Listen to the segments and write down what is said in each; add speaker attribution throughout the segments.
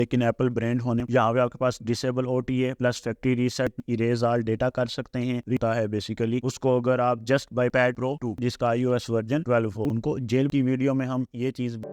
Speaker 1: लेकिन Apple brand होने यहाँ पे आपके पास disable OTA plus factory reset erase all data कर सकते हैं रहता है बेसिकली उसको। अगर आप जस्ट बाय पैड प्रो 2 जिसका iOS वर्जन 12 हो, उनको जेल की वीडियो में हम ये चीज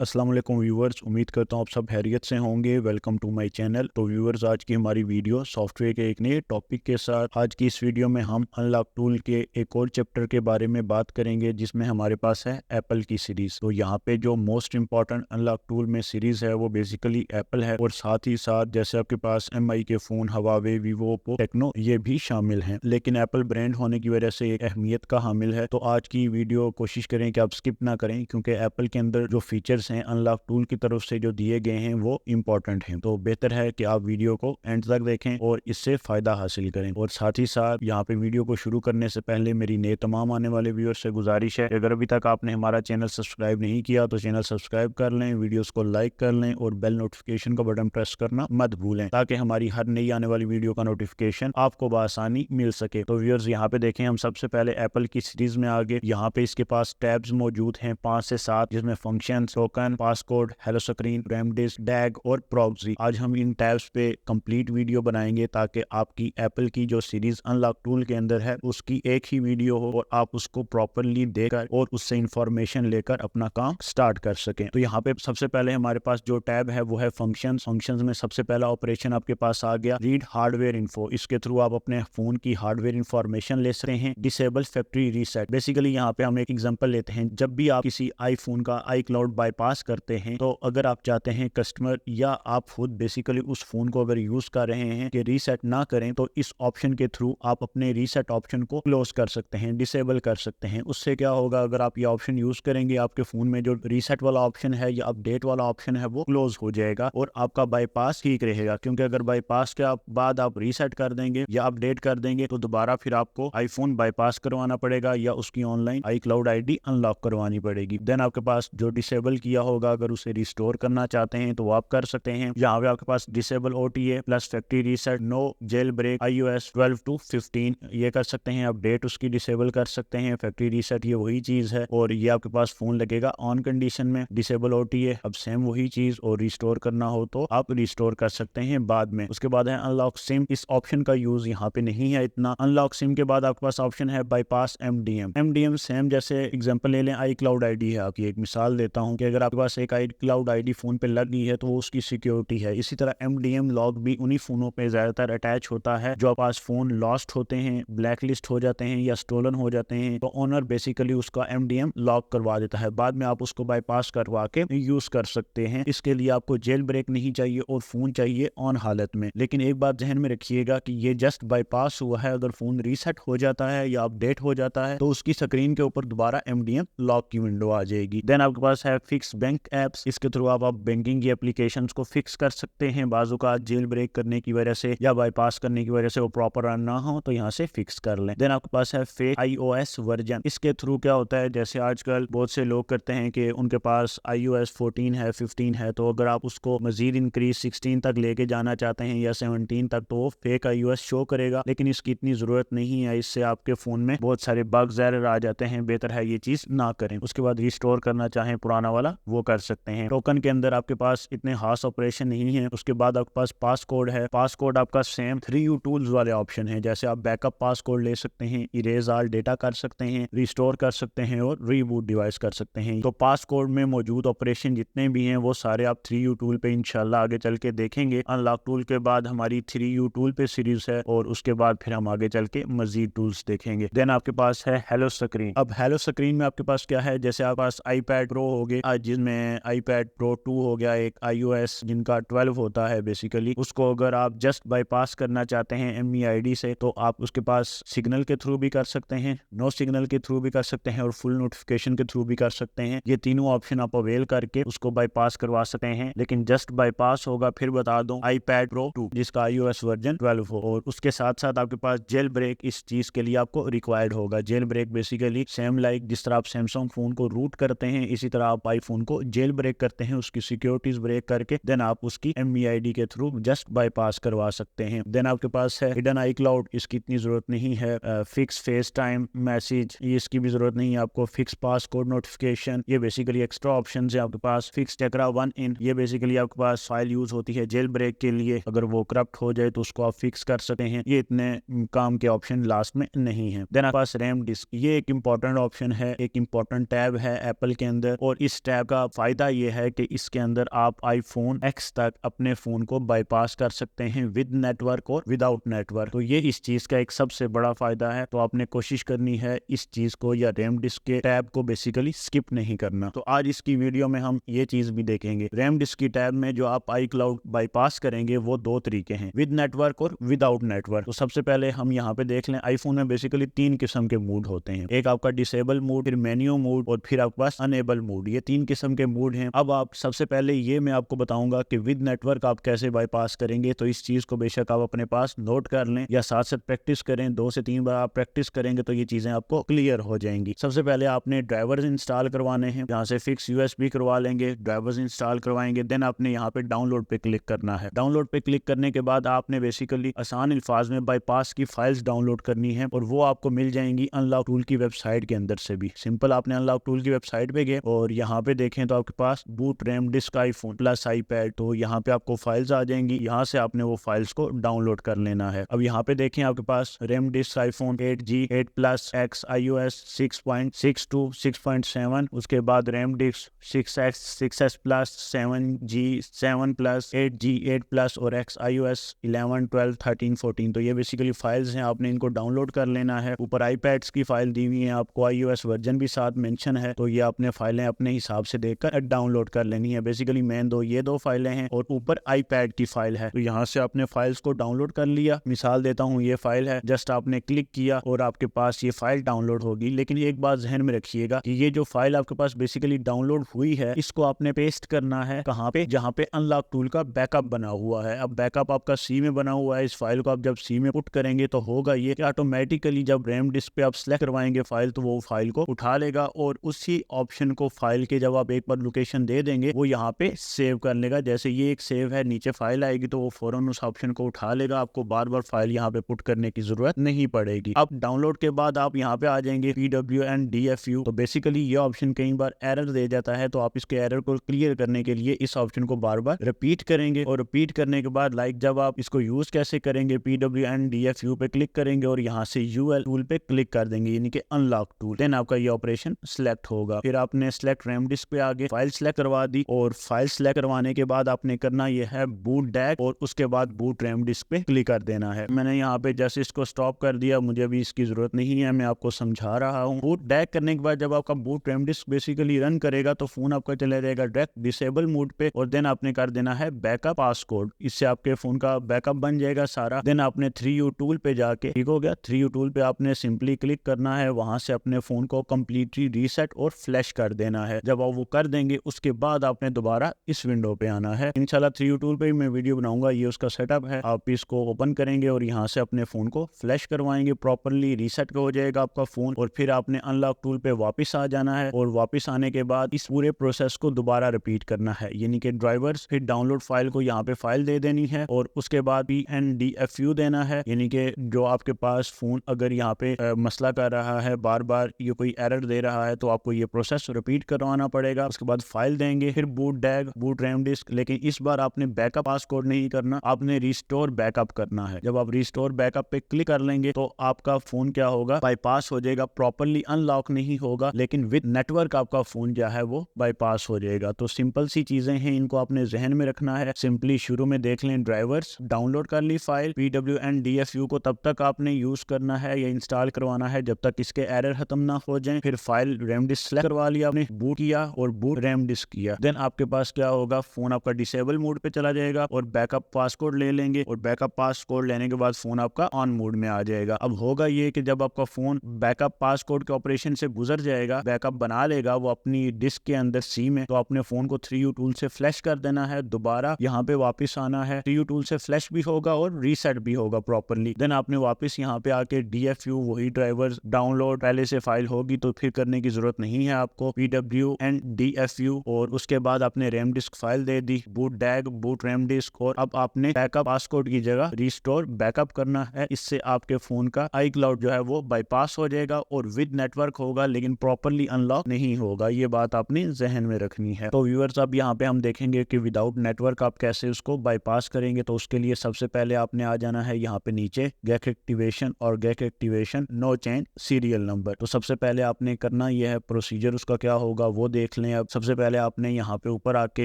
Speaker 1: अस्सलाम वालेकुम व्यूवर्स, उम्मीद करता हूँ आप सब खैरियत से होंगे। Welcome to my channel. तो व्यूवर्स, आज की हमारी वीडियो सॉफ्टवेयर के एक नए टॉपिक के साथ। आज की इस वीडियो में हम अनलॉक टूल के एक और चैप्टर के बारे में बात करेंगे जिसमें हमारे पास है एप्पल की सीरीज। तो यहाँ पे जो मोस्ट इंपॉर्टेंट अनलॉक टूल में सीरीज है वो बेसिकली एप्पल है, और साथ ही साथ जैसे आपके पास MI के phone, Huawei, Vivo, Oppo, Tecno ये भी शामिल हैं। लेकिन एप्पल ब्रांड होने की वजह से एक अहमियत का हामिल है। तो आज की वीडियो कोशिश करें कि आप स्किप ना करें, क्योंकि एप्पल के अंदर जो फीचर्स हैं अनलॉक टूल की तरफ से जो दिए गए हैं वो इम्पोर्टेंट हैं। तो बेहतर है कि आप वीडियो को एंड तक देखें और इससे फायदा हासिल करें। और साथ ही साथ यहाँ पे वीडियो को शुरू करने से पहले मेरी नए तमाम आने वाले व्यूअर्स से गुजारिश है, अगर अभी तक आपने हमारा चैनल सब्सक्राइब नहीं किया तो चैनल सब्सक्राइब कर लें, वीडियोस को लाइक कर लें और बेल नोटिफिकेशन का बटन प्रेस करना मत भूलें, ताकि हमारी हर नई आने वाली वीडियो का नोटिफिकेशन आपको बआसानी मिल सके। तो व्यूअर्स, यहाँ पे देखें, हम सबसे पहले एप्पल की सीरीज में आगे यहाँ पे इसके पास टैब्स मौजूद हैं 5 से 7, जिसमें function, token, passcode, hello screen, ramdisk, डैग और प्रॉक्सी। आज हम इन टैब्स पे कंप्लीट वीडियो बनाएंगे ताकि आपकी एप्पल की जो सीरीज अनलॉक टूल के अंदर है उसकी एक ही वीडियो हो और आप उसको प्रॉपरली देखकर और उससे इंफॉर्मेशन लेकर अपना काम स्टार्ट कर सकें। तो यहाँ पे सबसे पहले हमारे पास जो टैब है वो है फंक्शंस। फंक्शंस में सबसे पहला ऑपरेशन आपके पास आ गया रीड हार्डवेयर इन्फो। इसके थ्रू आप अपने फोन की हार्डवेयर इंफॉर्मेशन ले सकते हैं। डिसेबल फैक्ट्री रीसेट, बेसिकली यहाँ पे हम एक एग्जांपल लेते हैं। जब भी आप किसी आईफोन का iCloud बाईपास करते हैं, तो अगर आप चाहते हैं कस्टमर या आप खुद बेसिकली उस फोन को अगर यूज कर रहे हैं कि रीसेट ना करें, तो इस ऑप्शन के थ्रू आप अपने रीसेट ऑप्शन को क्लोज कर सकते हैं, डिसेबल कर सकते हैं। उससे क्या होगा, अगर आप ये ऑप्शन यूज करेंगे, आपके फोन में जो रीसेट वाला ऑप्शन है या अपडेट वाला ऑप्शन है वो क्लोज हो जाएगा और आपका बाईपास ठीक रहेगा। क्योंकि अगर बाईपास के बाद आप रीसेट कर देंगे या अपडेट कर देंगे तो दोबारा फिर आपको आईफोन बाईपास करवाना पड़ेगा या उसकी ऑनलाइन iCloud ID अनलॉक करवानी पड़ेगी। देन आपके पास जो डिसेबल किया होगा, अगर उसे रिस्टोर करना चाहते हैं तो आप कर सकते हैं। यहाँ पे आपके पास disable OTA plus factory reset, no jailbreak, iOS 12 to 15 ये कर सकते हैं। अपडेट उसकी डिसेबल कर सकते हैं। फैक्ट्री रीसेट ये वही चीज है और ये आपके पास फोन लगेगा ऑन कंडीशन में। डिसेबल OTA अब सेम वही चीज, और रिस्टोर करना हो तो आप रिस्टोर कर सकते हैं बाद में। उसके बाद है अनलॉक सिम। इस ऑप्शन का यूज यहाँ पे नहीं है इतना। अनलॉक सिम के बाद आपके पास ऑप्शन है बाईपास MDM सेम, जैसे एग्जांपल ले लें iCloud ID है। आपकी एक मिसाल देता हूँ कि अगर आपके पास एक iCloud ID फोन पे लग गई है तो वो उसकी सिक्योरिटी है। इसी तरह MDM लॉक भी उन्हीं फोनों पे ज्यादातर अटैच होता है जो पास फोन लॉस्ट होते हैं, ब्लैक लिस्ट हो जाते हैं या स्टोलन हो जाते हैं, तो ओनर बेसिकली उसका MDM लॉक करवा देता है। बाद में आप उसको बाईपास करवा के यूज कर सकते हैं। इसके लिए आपको जेल ब्रेक नहीं चाहिए और फोन चाहिए ऑन हालत में। लेकिन एक बात ध्यान में रखिएगा कि ये जस्ट बाईपास हुआ है। अगर फोन रीसेट हो जाता है या अपडेट हो जाता है तो उसकी स्क्रीन के ऊपर दोबारा MDM लॉक की विंडो आ जाएगी। देन आपके पास है फिक्स बैंक एप्स। इसके थ्रू आप बैंकिंग की एप्लीकेशंस को फिक्स कर सकते हैं। बाजू का जेल ब्रेक करने की वजह से या बाईपास करने की वजह से वो प्रॉपर रन ना हो तो यहाँ से फिक्स कर लें। देन आपके पास है फेक iOS वर्जन। इसके थ्रू क्या होता है, जैसे आजकल बहुत से लोग करते हैं कि उनके पास iOS 14 है, 15 है, तो अगर आप उसको मजीद इंक्रीज 16 तक लेके जाना चाहते हैं या 17 तक, तो वो फेक iOS शो करेगा। लेकिन इसकी इतनी जरूरत नहीं है। इससे आपके फोन में बहुत सारे बग्स एरर आ जाते हैं। बेहतर है ये चीज ना करें। उसके बाद रिस्टोर करना चाहें पुराना वाला वो कर सकते हैं। टोकन के अंदर आपके पास इतने खास ऑपरेशन नहीं है। उसके बाद आपके पास पासकोड है। पासकोड आपका सेम 3U टूल्स वाले ऑप्शन है। जैसे आप बैकअप पासकोड ले सकते हैं, इरेज ऑल डेटा कर सकते हैं, रिस्टोर कर सकते हैं और रीबूट डिवाइस कर सकते हैं। तो पासकोड में मौजूद ऑपरेशन जितने भी हैं वो सारे आप 3U टूल पे इंशाल्लाह आगे चल के देखेंगे। अनलॉक टूल के बाद हमारी 3U टूल पे सीरीज है और उसके बाद फिर हम आगे चल के मजीद टूल्स देखेंगे। देन आपके पास है हेलो स्क्रीन। अब हेलो स्क्रीन में आपके पास क्या है, जैसे आपके पास iPad Pro हो गए, जिसमें iPad Pro 2 हो गया, एक iOS जिनका 12 होता है बेसिकली, उसको अगर आप जस्ट बाईपास करना चाहते हैं ME ID से, तो आप उसके पास सिग्नल के थ्रू भी कर सकते हैं, नो सिग्नल के थ्रू भी कर सकते हैं और फुल नोटिफिकेशन के थ्रू भी कर सकते हैं। ये तीनों ऑप्शन आप अवेल करके उसको बाईपास करवा सकते हैं। लेकिन जस्ट बाईपास होगा, फिर बता दूं, iPad Pro 2 जिसका iOS वर्जन 12 हो। और उसके साथ साथ आपके पास जेल ब्रेक इस चीज के लिए आपको रिक्वायर्ड होगा। Jailbreak basically same like जिस तरह आप सैमसंग फोन को रूट करते हैं, इसी तरह आप iPhone फोन को जेल ब्रेक करते हैं, उसकी सिक्योरिटीज ब्रेक करके देन आप उसकी MBID के थ्रू जस्ट बाईपास करवा सकते हैं। देन आपके पास है हिडन iCloud, इसकी इतनी जरूरत नहीं है। फिक्स फेस टाइम मैसेज, ये इसकी भी जरूरत नहीं है आपको। फिक्स पासकोड नोटिफिकेशन, ये बेसिकली एक्स्ट्रा ऑप्शन है आपके पास। फिक्स टेकरा 1 इन, ये बेसिकली आपके पास फाइल यूज होती है जेल ब्रेक के लिए, अगर वो करप्ट हो जाए तो उसको आप फिक्स कर सकते हैं। ये इतने काम के ऑप्शन लास्ट में नहीं है। देन आपके पास रैम डिस्क, ये एक इंपॉर्टेंट ऑप्शन है, एक इंपॉर्टेंट टैब है एप्पल के अंदर, और इस टैब का फायदा ये है कि इसके अंदर आप iPhone X तक अपने फोन को बाईपास कर सकते हैं विद नेटवर्क और विदाउट नेटवर्क। तो ये इस चीज का एक सबसे बड़ा फायदा है। तो आपने कोशिश करनी है इस चीज को या रैम डिस्क के टैब को बेसिकली स्किप नहीं करना। तो आज इसकी वीडियो में हम ये चीज भी देखेंगे। रैम डिस्क की टैब में जो आप iCloud बाईपास करेंगे वो दो तरीके हैं, विद नेटवर्क और विदाउट नेटवर्क। तो सबसे पहले हम यहाँ पे देख लें, आईफोन में बेसिकली 3 किस्म के मूड होते हैं। एक आपका डिसेबल मूड, फिर मेन्यू मूड और फिर आपके पास अनेबल मूड। ये 3 किस्म के मूड हैं। अब आप सबसे पहले ये मैं आपको बताऊंगा कि विद नेटवर्क आप कैसे बाईपास करेंगे। तो इस चीज को बेशक आप अपने पास नोट कर लें या साथ साथ प्रैक्टिस करें। 2 से 3 बार आप प्रैक्टिस करेंगे तो ये चीजें आपको क्लियर हो जाएंगी। सबसे पहले आपने ड्राइवर्स इंस्टॉल करवाने हैं, जहाँ से फिक्स USB करवा लेंगे, ड्राइवर्स इंस्टॉल करवाएंगे। देन आपने यहाँ पे डाउनलोड पे क्लिक करना है। डाउनलोड पे क्लिक करने के बाद आपने बेसिकली आसान अल्फाज में बाईपास की फाइल्स डाउनलोड करनी है, और वो आपको मिल जाएंगी अनलॉक टूल की वेबसाइट के अंदर से भी। सिंपल आपने अनलॉक टूल की वेबसाइट पे गए और यहाँ पे देखें तो आपके पास boot RAM disk iPhone plus iPad, तो यहाँ पे आपको फाइल्स आ जाएंगी। यहाँ से आपने वो फाइल्स को डाउनलोड कर लेना है। अब यहाँ पे देखें आपके पास RAM disk iPhone 8G 8 Plus X iOS 6.62 6.7, उसके बाद RAM disc 6X 6S Plus 7G 7 Plus 8G 8 Plus और X iOS 11 12 13 14। तो ये बेसिकली फाइल्स हैं, आपने इनको डाउनलोड कर लेना है। ऊपर iPads की फाइल दी हुई है, आपको iOS वर्जन भी साथ मेंशन है, तो ये आपने फाइलें अपने हिसाब से देखकर डाउनलोड कर लेनी है। बेसिकली मेन ये दो फाइलें हैं और ऊपर iPad की फाइल है। तो यहाँ से आपने फाइल्स को डाउनलोड कर लिया। मिसाल देता हूँ, ये फाइल है, जस्ट आपने क्लिक किया और आपके पास ये फाइल डाउनलोड होगी। लेकिन एक बात ध्यान में रखिएगा कि ये जो फाइल आपके पास बेसिकली डाउनलोड हुई है, इसको आपने पेस्ट करना है कहाँ पे, जहाँ पे अनलॉक टूल का बैकअप बना हुआ है। अब बैकअप आपका C में बना हुआ है। इस फाइल को आप जब C में पुट करेंगे तो होगा ये कि ऑटोमेटिकली जब रैम डिस्क पे आप सेलेक्ट करवाएंगे फाइल, तो वो फाइल को उठा लेगा और उसी ऑप्शन को फाइल के जब आप एक बार लोकेशन दे देंगे वो यहाँ पे सेव कर लेगा। जैसे ये एक सेव है, नीचे फाइल आएगी तो वो फौरन उस ऑप्शन को उठा लेगा। आपको बार बार फाइल यहाँ पे पुट करने की जरूरत नहीं पड़ेगी। अब डाउनलोड के बाद आप यहाँ पे आ जाएंगे PWNDFU। तो बेसिकली ये ऑप्शन कई बार एरर दे जाता है, तो आप इसके एरर को क्लियर करने के लिए इस ऑप्शन को बार बार रिपीट करेंगे। और रिपीट करने के बाद जब आप इसको यूज कैसे करेंगे, PWNDFU पे क्लिक करेंगे और यहाँ से UL टूल पे क्लिक कर देंगे, यानी कि अनलॉक टूल। देन आपका ये ऑपरेशन सिलेक्ट होगा। फिर आपने सिलेक्ट रैम डिस्क पे आगे फाइल सिलेक्ट करवा दी, और फाइल सिलेक्ट करवाने के बाद आपने करना ये है बूट डैक, और उसके बाद बूट रैम डिस्क पे क्लिक कर देना है। मैंने यहाँ पे जैसे इसको स्टॉप कर दिया, मुझे अभी इसकी जरूरत नहीं है, मैं आपको समझा रहा हूँ। बूट डैक करने के बाद जब आपका boot RAM disc basically run करेगा तो फोन आपका चला जाएगा डायरेक्ट डिसेबल मोड पे, और देन आपने कर देना है बैकअप पासकोड। इससे आपके फोन का बैकअप बन जाएगा सारा। देन आपने 3U टूल पे जाके, ठीक हो गया, 3U टूल पे आपने सिंपली क्लिक करना है, वहां से अपने फोन को कंप्लीटली रीसेट और फ्लैश कर देना है। जब आप वो कर देंगे उसके बाद आपने दोबारा इस विंडो पे आना है। इंशाल्लाह 3U टूल पे मैं वीडियो बनाऊंगा, ये उसका सेटअप है। आप इसको ओपन करेंगे और यहाँ से अपने फोन को फ्लैश करवाएंगे, प्रॉपरली रीसेट हो जाएगा आपका फोन। और फिर आपने अनलॉक टूल पे वापस आ जाना है, और वापस आने के बाद इस पूरे प्रोसेस को दोबारा रिपीट करना है, यानी कि ड्राइवर्स, फिर डाउनलोड फाइल को यहाँ पे फाइल दे देनी है, और उसके बाद PNDFU देना है, यानी कि जो आपके पास फोन अगर यहाँ पे मसला कर रहा है, बार बार ये कोई एरर दे रहा है, तो आपको ये प्रोसेस रिपीट करवाना पड़ेगा। उसके बाद फाइल देंगे, फिर बूट डैक, बूट रैम डिस्क। लेकिन इस बार आपने बैकअप पासकोड नहीं करना, आपने रिस्टोर बैकअप करना है। जब आप रिस्टोर बैकअप पे क्लिक कर लेंगे तो आपका फोन क्या होगा, बाईपास हो जाएगा, प्रॉपरली अनलॉक नहीं होगा, लेकिन विद नेटवर्क आपका फोन जो है वो बाईपास हो जाएगा। तो सिंपल सी चीजें हैं, इनको आपने जहन में रखना है। सिंपली शुरू में देख लें ड्राइवर्स, डाउनलोड कर ली फाइल, PWNDFU को तब तक आपने यूज करना है या इंस्टॉल करवाना है जब तक इसके एरर खत्म ना हो जाए। फिर फाइल रैम डिस्क सेलेक्ट करवा लिया आपने, बूट किया और बूट रैम डिस्क किया। देन आपके पास क्या होगा, फोन आपका डिसेबल मोड पे चला जाएगा, और बैकअप पासकोड ले लेंगे, और बैकअप पासकोड लेने के बाद फोन आपका ऑन मोड में आ जाएगा। अब होगा ये कि जब आपका फोन बैकअप पासकोड के ऑपरेशन से गुजर जाएगा, बैकअप बना लेगा वो अपनी डिस्क के अंदर C में, तो अपने फोन को 3U टूल से फ्लैश कर देना है, दोबारा यहाँ पे वापस आना है। 3U टूल से फ्लैश भी होगा और रीसेट भी होगा प्रॉपरली। देन आपने वापस यहाँ पे आके DFU, वही ड्राइवर्स डाउनलोड, पहले से फाइल होगी तो फिर करने की जरूरत नहीं है आपको। PWNDFU DFU और उसके बाद आपने रैम डिस्क फाइल दे दी, बूट डैग, बूट रैम डिस्क, और अब आपने बैकअप पासकोड की जगह रिस्टोर बैकअप करना है। इससे आपके फोन का iCloud जो है वो बाईपास हो जाएगा और विद नेटवर्क होगा, लेकिन प्रॉपरली अनलॉक नहीं होगा। ये बात आपने जहन में रखनी है। तो व्यूअर्स, अब यहाँ पे हम देखेंगे कि विदाउट नेटवर्क आप कैसे उसको बाईपास करेंगे। तो उसके लिए सबसे पहले आपने आ जाना है यहाँ पे नीचे गेट एक्टिवेशन और get activation no change serial number. तो सबसे पहले आपने करना यह है, प्रोसीजर उसका क्या होगा वो देख लें। अब सबसे पहले आपने यहाँ पे ऊपर आके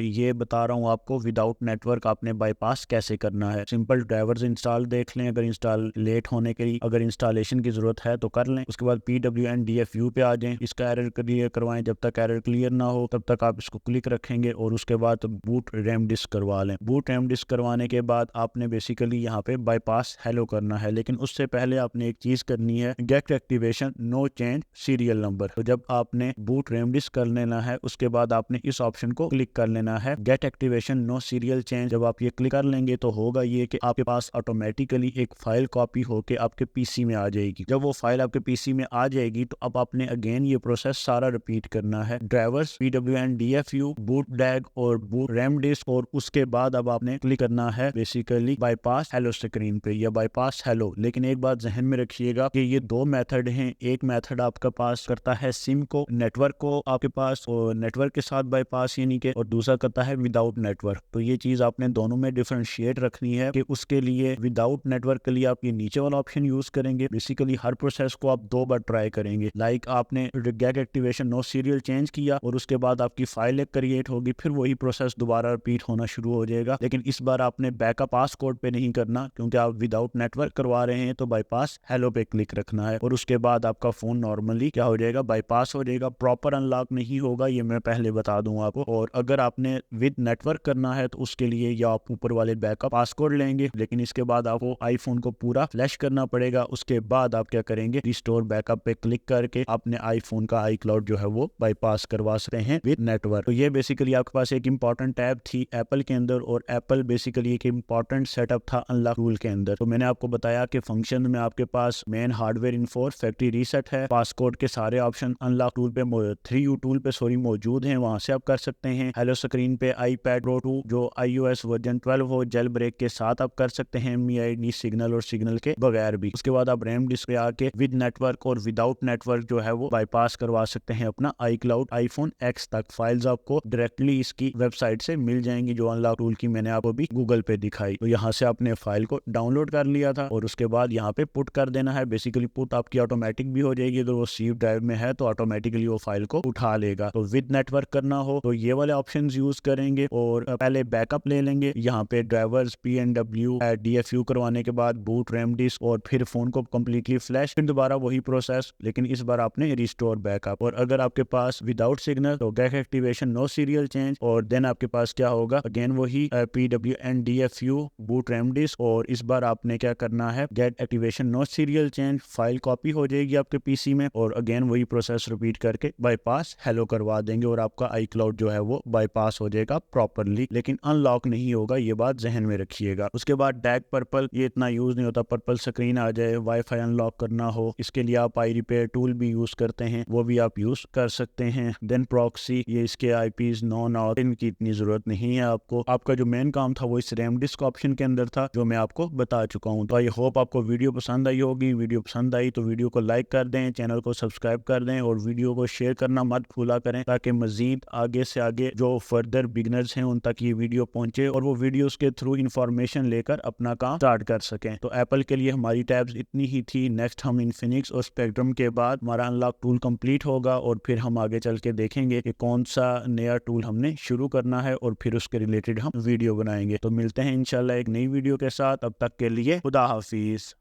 Speaker 1: ये बता रहा हूँ आपको विदाउट नेटवर्क आपने बाईपास कैसे करना है। सिंपल ड्राइवर्स इंस्टॉल देख लें, अगर इंस्टॉल लेट होने के लिए अगर इंस्टॉलेशन की जरूरत है तो कर लें। उसके बाद PWNDFU पे आ जाएं, इसका एरर क्लियर करवाएं। जब तक एरर क्लियर ना हो तब तक आप इसको क्लिक रखेंगे और उसके बाद बूट रैम डिस्क करवा लें। बूट रैम डिस्क करवाने के बाद आपने बेसिकली यहाँ पे बाईपास हेलो करना है, लेकिन उससे पहले आपने एक चीज करनी है, get activation no change serial number. तो जब आपने बूट रैम डिस्क कर लेना है उसके बाद आपने इस ऑप्शन को क्लिक कर लेना है, get activation no serial change. जब आप ये क्लिक कर लेंगे तो होगा ये कि आपके पास ऑटोमेटिकली एक फाइल कॉपी होके आपके पीसी में आ जाएगी। जब वो फाइल आपके पीसी में आ जाएगी तो अब आपने अगेन ये प्रोसेस सारा रिपीट करना है, ड्राइवर्स, PWNDFU, बूट डैग और बूट रैम डिस्क, और उसके बाद अब आपने क्लिक करना है बेसिकली बाईपास हेलो स्क्रीन पे या बाईपास हेलो। लेकिन एक बात जहन में रखिएगा कि ये दो मेथड हैं। एक मेथड आपका पास करता है सिम को, नेटवर्क को आपके पास और नेटवर्क के साथ बाईपास यानी कि, और दूसरा करता है विदाउट नेटवर्क। तो ये चीज आपने दोनों में डिफरेंशिएट रखनी है कि उसके लिए विदाउट नेटवर्क के लिए आप ये नीचे वाला ऑप्शन यूज करेंगे। बेसिकली हर प्रोसेस को आप 2 बार ट्राई करेंगे। लाइक आपने get activation no serial change किया और उसके बाद आपकी फाइल एक क्रिएट होगी, फिर वही प्रोसेस दोबारा रिपीट होना शुरू हो जाएगा। लेकिन इस बार आपने बैकअप पासकोड पे नहीं करना, क्योंकि आप विदाउट नेटवर्क करवा रहे हैं। तो बाईपास हेलो पे क्लिक रखना है और उसके बाद आपका फोन नॉर्मली क्या हो जाएगा, बाईपास हो जाएगा। प्रॉपर अनलॉक नहीं होगा, ये मैं पहले बता दूं आपको। और अगर आपने विद नेटवर्क करना है तो उसके लिए या आप ऊपर वाले बैकअप पासकोड लेंगे, लेकिन इसके बाद आपको आईफोन को पूरा फ्लैश करना पड़ेगा। उसके बाद आप क्या करेंगे, रिस्टोर बैकअप पे क्लिक करके अपने आईफोन का iCloud जो है वो बाईपास करवा सकते हैं विद नेटवर्क। तो ये बेसिकली आपके पास एक इंपॉर्टेंट टैब थी एप्पल के अंदर, और एप्पल बेसिकली एक इंपॉर्टेंट सेटअप था अनलॉक टूल के अंदर। तो मैंने आपको बताया कि फंक्शन में आपके पास main hardware info, factory reset है, पासकोड के सारे ऑप्शन अनलॉक टूल पे 3U टूल पे मौजूद हैं, वहां से आप कर सकते हैं। हेलो स्क्रीन पे iPad Pro 2 जो iOS वर्जन 12 हो जेल ब्रेक के साथ आप कर सकते हैं, MID सिग्नल और सिग्नल के बगैर भी। उसके बाद आप रैम डिस्क पे आके विद नेटवर्क और विदाउट नेटवर्क जो है वो बाईपास करवा सकते हैं अपना iCloud iPhone X तक। फाइल्स आपको डायरेक्टली इसकी वेबसाइट से मिल जाएंगी जो अनलॉक टूल की मैंने आपको भी गूगल पे दिखाई। तो यहाँ से आपने फाइल को डाउनलोड कर लिया था और उसके बाद यहाँ पे पुट कर देना है। बेसिकली पुट आपकी ऑटोमेटिक भी हो जाएगी, अगर वो सी ड्राइव में है तो ऑटोमेटिकली वो फाइल को उठा लेगा। तो विद नेटवर्क करना हो तो ये वाले ऑप्शन यूज करेंगे और पहले बैकअप ले लेंगे। यहाँ पे ड्राइवर्स, PNW, DFU करवाने के बाद बूट रैम डिस्क और फिर फोन को कम्प्लीटली फ्लैश, फिर दोबारा वही प्रोसेस, लेकिन इस बार आपने रिस्टोर बैकअप। और अगर आपके पास विदाउट सिग्नल तो get activation no serial change, और देन आपके पास क्या होगा, अगेन वही PWNDFU, बूट रैम डिस्क, और इस बार आपने क्या करना है, get activation no serial change. File copy हो जाएगी आपके पीसी में और अगेन वही प्रोसेस रिपीट करके बाईपास हेलो करवा देंगे और आपका iCloud जो है वो बाईपास हो जाएगा प्रॉपरली, लेकिन अनलॉक नहीं होगा, ये बात जहन में रखिएगा। उसके बाद डैग पर्पल, ये इतना यूज नहीं होता, पर्पल स्क्रीन आ जाए, वाईफाई अनलॉक करना हो, इसके लिए आप iRepair टूल भी यूज करते हैं, वो भी आप यूज कर सकते हैं। देन प्रॉक्सी, ये इसके IPs नॉन आउट, इनकी इतनी जरूरत नहीं है आपको। आपका जो मेन काम था वो इस रैम डिस्क ऑप्शन के अंदर था जो मैं आपको बता चुका हूँ। तो आई होप आपको वीडियो पसंद आई होगी। वीडियो पसंद आई तो वीडियो को लाइक कर दें, चैनल को सब्सक्राइब कर दें और वीडियो को शेयर करना मत भूला करें, ताकि मजीद आगे से आगे जो फर्दर बिगनर्स हैं उन तक ये वीडियो पहुंचे और वो वीडियोस के थ्रू इंफॉर्मेशन लेकर अपना काम स्टार्ट कर सकें। तो एप्पल के लिए हमारी टैब्स इतनी ही थी। नेक्स्ट हम इन्फिनिक्स और स्पेक्ट्रम के बाद हमारा अनलॉक टूल कंप्लीट होगा और फिर हम आगे चल के देखेंगे कि कौन सा नया टूल हमने शुरू करना है और फिर उसके रिलेटेड हम वीडियो बनाएंगे। तो मिलते हैं इंशाल्लाह एक नई वीडियो के साथ, अब तक के लिए खुदा हाफिज।